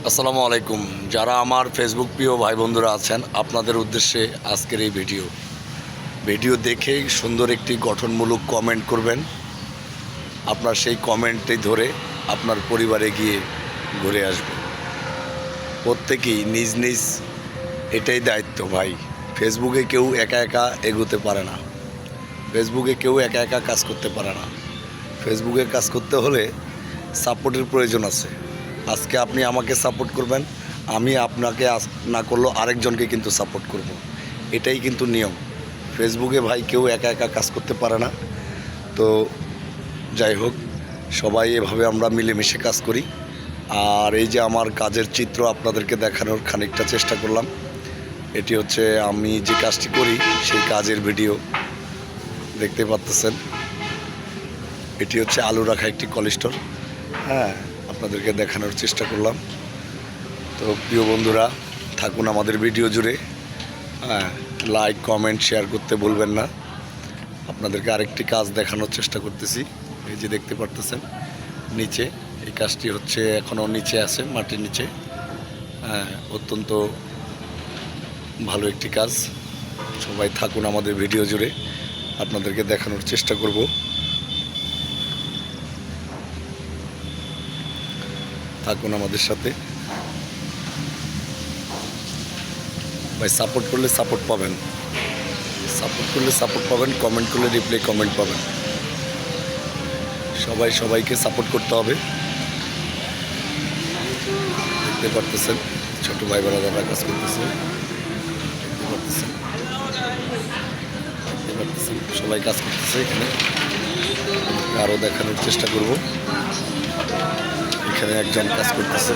আসসালামু আলাইকুম। যারা আমার ফেসবুক প্রিয় ভাই বন্ধুরা আছেন, আপনাদের উদ্দেশ্যে আজকের এই ভিডিও দেখেই সুন্দর একটি গঠনমূলক কমেন্ট করবেন। আপনার সেই কমেন্টটি ধরে আপনার পরিবারে গিয়ে ঘুরে আসবে। প্রত্যেকেই নিজ নিজ এটাই দায়িত্ব ভাই। ফেসবুকে কেউ একা একা এগোতে পারে না, ফেসবুকে কেউ একা একা কাজ করতে পারে না। ফেসবুকে কাজ করতে হলে সাপোর্টের প্রয়োজন আছে। আজকে আপনি আমাকে সাপোর্ট করবেন, আমি আপনাকে না করলেও আরেকজনকে কিন্তু সাপোর্ট করব। এটাই কিন্তু নিয়ম। ফেসবুকে ভাই কেউ একা একা কাজ করতে পারে না। তো যাই হোক, সবাই এভাবে আমরা মিলেমিশে কাজ করি। আর এই যে আমার কাজের চিত্র আপনাদেরকে দেখানোর খানিকটা চেষ্টা করলাম। এটি হচ্ছে আমি যে কাজটি করি সেই কাজের ভিডিও দেখতে পাচ্ছেন। এটি হচ্ছে আলু রাখা একটি কোল্ড, হ্যাঁ, আপনাদেরকে দেখানোর চেষ্টা করলাম। তো প্রিয় বন্ধুরা, থাকুন আমাদের ভিডিও জুড়ে। হ্যাঁ, লাইক কমেন্ট শেয়ার করতে ভুলবেন না। আপনাদেরকে আরেকটি কাজ দেখানোর চেষ্টা করতেছি। এই যে দেখতে পারতেছেন নিচে, এই কাজটি হচ্ছে এখনও নিচে আছে, মাটির নিচে। হ্যাঁ, অত্যন্ত ভালো একটি কাজ। সবাই থাকুন আমাদের ভিডিও জুড়ে, আপনাদেরকে দেখানোর চেষ্টা করব। থাকুন আমাদের সাথে ভাই। সাপোর্ট করলে সাপোর্ট পাবেন, কমেন্ট করলে রিপ্লাই কমেন্ট পাবেন। সবাই সবাইকে সাপোর্ট করতে হবে। দেখতে পারতেছেন ছোটো ভাই বোনেরা কাজ করতেছে, দেখতে পারতেছেন সবাই কাজ করতেছে। এখানে আরও দেখানোর চেষ্টা করব। এখানে একজন কাজ করতেছে,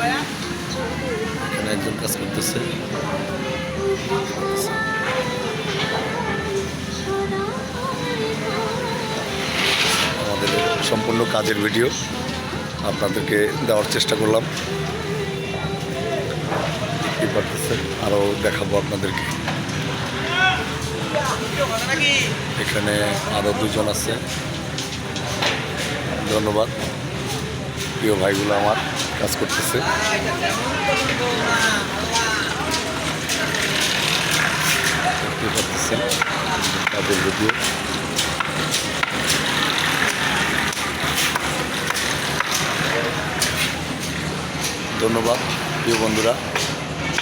আমাদের সম্পূর্ণ কাজের ভিডিও আপনাদেরকে দেওয়ার চেষ্টা করলাম। দেখতেই পারতেছেন, আরও দেখাবো আপনাদেরকে। এখানে আরও দুজন আছে। ধন্যবাদ, প্রিয় ভাইগুলো আমার কাজ করতেছে। দেখতে পাচ্ছেন কাজের ভিডিও। ধন্যবাদ প্রিয় বন্ধুরা।